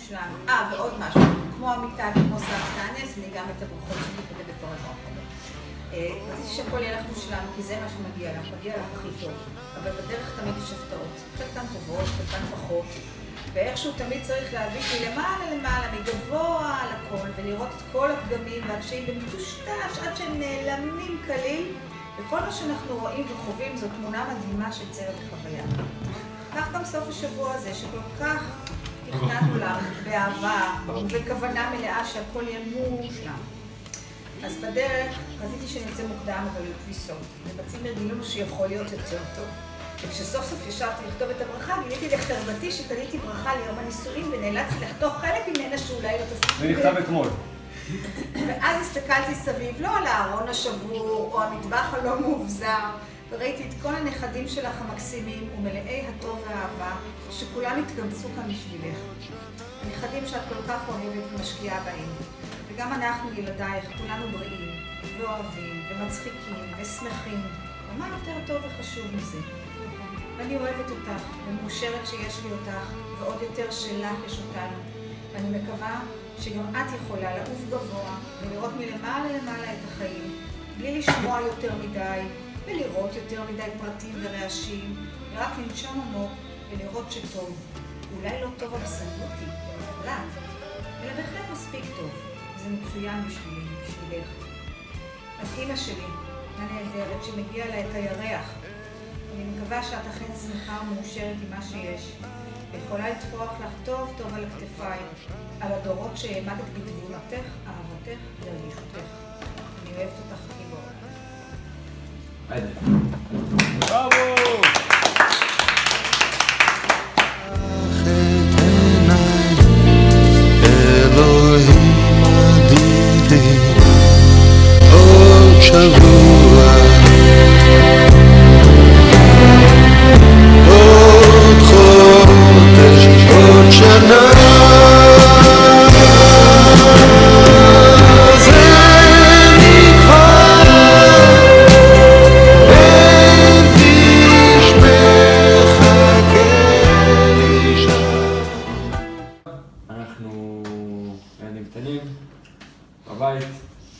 מושלם. ועוד משהו, כמו עמיתה וכמו סבתא, אז אני גם את הברכות שלי כותבת ברכה. רציתי שהכל יהיה לך מושלם, כי זה מה שמגיע לך, מגיע לך הכי טוב. אבל בדרך תמיד יש הפתעות, חלקן טובות, חלקן פחות. ואיכשהו תמיד צריך להביא למעלה, מגבוה על הכל, ולראות את כל הפגמים והקשיים במטושטש עד שהם נעלמים כליל. וכל מה שאנחנו רואים וחווים זו תמונה מדהימה של צוות החוויה. כך גם סוף השבוע הזה, שכל כך תכננו לך באהבה ובכוונה מלאה שהכל יהיה מושלם. אז בדרך רציתי שנצא מוקדם, אבל לכביסות. ובצימר גילינו שיכול להיות יותר טוב. וכשסוף סוף ישבתי לכתוב את הברכה, גיליתי לחרבתי שקניתי ברכה ליום הנישואים ונאלצתי לחתוך חלק ממנה שאולי לא תספיק. זה נכתב אתמול. ואז הסתכלתי סביב, לא על הארון השבור או המטבח הלא מאובזר, וראיתי את כל הנכדים שלך המקסימים ומלאי הטוב והאהבה, שכולם התקבצו כאן בשבילך. הנכדים שאת כל כך אוהבת ומשקיעה בהם. וגם אנחנו, ילדייך, כולנו בריאים, ואוהבים, ומצחיקים, ושמחים. ומה יותר טוב וחשוב מזה? ואני אוהבת אותך, ומאושרת שיש לי אותך, ועוד יותר שלך יש אותנו. ואני מקווה שגם את יכולה לעוף גבוה, ולראות מלמעלה למעלה את החיים, בלי לשמוע יותר מדי, ולראות יותר מדי פרטים ורעשים, ורק לנשום עמוק ולראות שטוב. אולי לא טוב אבסולוטי, במוחלט, אלא בהחלט מספיק טוב. זה מצוין בשבילך. אז אמא שלי, הנהדרת שמגיע לה את הירח, אני מקווה שאת אכן שמחה ומאושרת עם מה שיש, ויכולה לטפוח לך טוב טוב על הכתפיים, על הדורות שהעמדת בתבונתך, אהבתך ורגישותך. אני אוהבת אותך הכי מאוד. בראבו! בבית,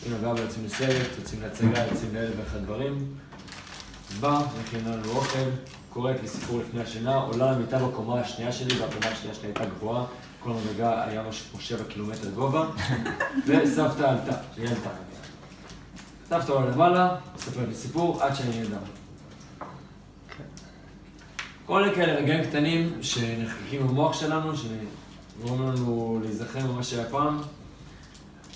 אם הבא יוצאים לסרט, יוצאים להצגה, יוצאים לאלף ואחד דברים. בא, מכינה לנו אוכל, קוראת לי סיפור לפני השינה, עולה למיטה בקומה השנייה שלי, והקומה השנייה שלי הייתה גבוהה, כל המדרגה היה משהו כמו 7 קילומטר גובה, וסבתא עלתה, שהיא עלתה. סבתא עולה למעלה, מספרת לי סיפור עד שאני נרדם. כל כאלה רגעים קטנים שנחקקים במוח שלנו, שגורמים לנו להיזכר במה שהיה פעם.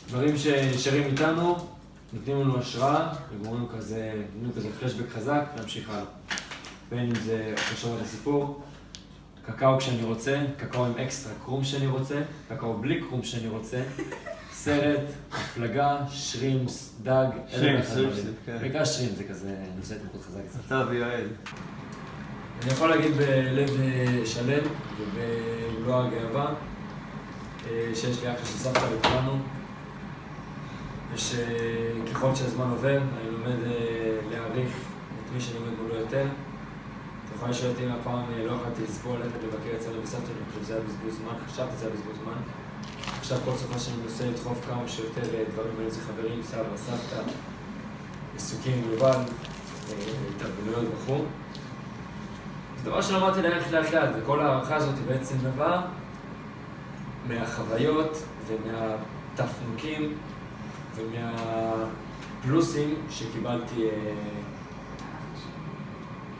דברים שנשארים איתנו, נותנים לנו השראה, וגורמים לנו כזה פלשבק חזק, להמשיך הלאה. בין אם זה חשוב על הסיפור, קקאו כשאני רוצה, קקאו עם אקסטרה קרום שאני רוצה, קקאו בלי קרום שאני רוצה, סרט, הפלגה, שרימס, דג, שרימס, כן. בעיקר שרימס, זה כזה נושא תמחות חזק. אתה ויואל. אני יכול להגיד בלב שלם ובלוע הגאווה, שיש לי אחלה של סבתא לכולנו. ושככל שהזמן עובר, אני לומד להעריך את מי שאני לומד מולו יותר. אתה יכול לשאול אותי מהפעם, לא יכולתי לסבול ללכת לבקר אצלנו בסבתא, אני חושב שזה היה בזבוז זמן, חשבתי שזה היה בזבוז זמן. עכשיו כל סופה שאני מנסה לדחוף כמה שיותר דברים בין זה חברים, סבא, סבתא, עיסוקים גלובל, התארגנויות וכו'. זה דבר שלמדתי להעריך לאט לאט, וכל הערכה הזאת היא בעצם נבעה מהחוויות ומהתפנוקים ומהפלוסים שקיבלתי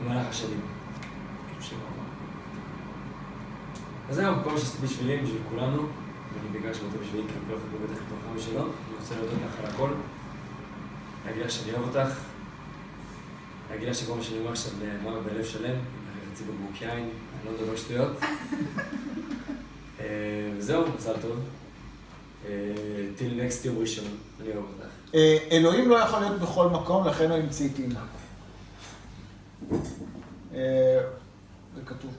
במהלך השנים. אז זהו, כל מה שעשיתי בשבילי, בשביל כולנו, ואני בגלל שאתה בשבילי, כי אני לא יכול לבטח את החיים שלו, אני רוצה להודות לך על הכל, להגיד לך שאני אוהב אותך, להגיד לך שכל מה שאני אומר עכשיו נאמר בלב שלם, חצי בקבוק יין, אני לא מדבר שטויות. וזהו, מזל טוב. till next יום ראשון, אני אוהב אותך. אלוהים לא יכול להיות בכל מקום, לכן הוא המציא את אמא. זה כתוב.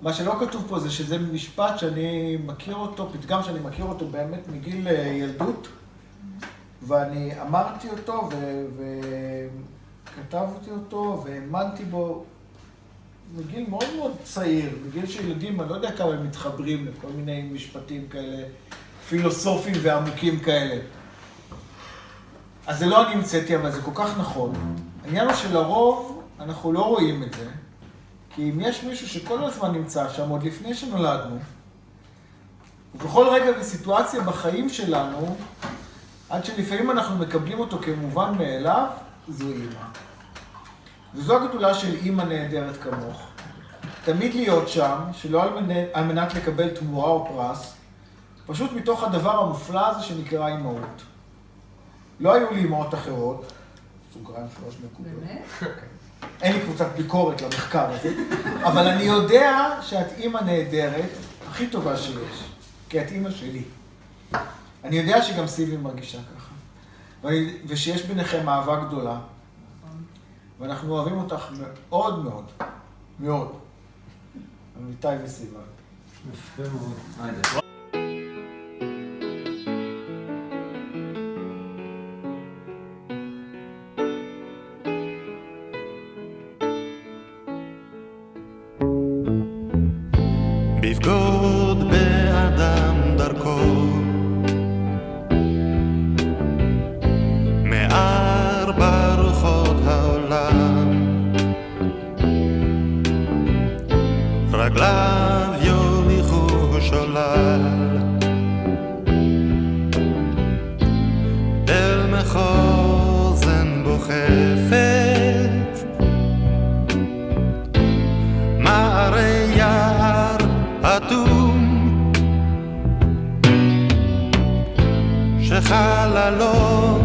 מה שלא כתוב פה זה שזה משפט שאני מכיר אותו, פתגם שאני מכיר אותו באמת מגיל ילדות, ואני אמרתי אותו וכתבתי אותו והאמנתי בו בגיל מאוד מאוד צעיר, בגיל שילדים, אני לא יודע כמה הם מתחברים לכל מיני משפטים כאלה, פילוסופיים ועמוקים כאלה. אז זה לא אני המצאתי, אבל זה כל כך נכון. העניין הוא שלרוב אנחנו לא רואים את זה, כי אם יש מישהו שכל הזמן נמצא שם, עוד לפני שנולדנו, ובכל רגע וסיטואציה בחיים שלנו, עד שלפעמים אנחנו מקבלים אותו כמובן מאליו, זו אימא. וזו הגדולה של אימא נהדרת כמוך. תמיד להיות שם, שלא על מנת לקבל תמורה או פרס, פשוט מתוך הדבר המופלא הזה שנקרא אימהות. לא היו לי אימהות אחרות, סוגריים 3 נקודות. באמת? אין לי קבוצת ביקורת למחקר הזה, אבל אני יודע שאת אימא נהדרת, הכי טובה שיש, כי את אימא שלי. אני יודע שגם סיבי מרגישה ככה, ושיש ביניכם אהבה גדולה, ואנחנו אוהבים אותך מאוד מאוד, מאוד. אמיתי וסיבה. יפה מאוד. בבגוד באדם דרכו מארבע רוחות העולם רגליו יוליכו שולל אל מחוזן בו חפץ מערי יער אטום שחללו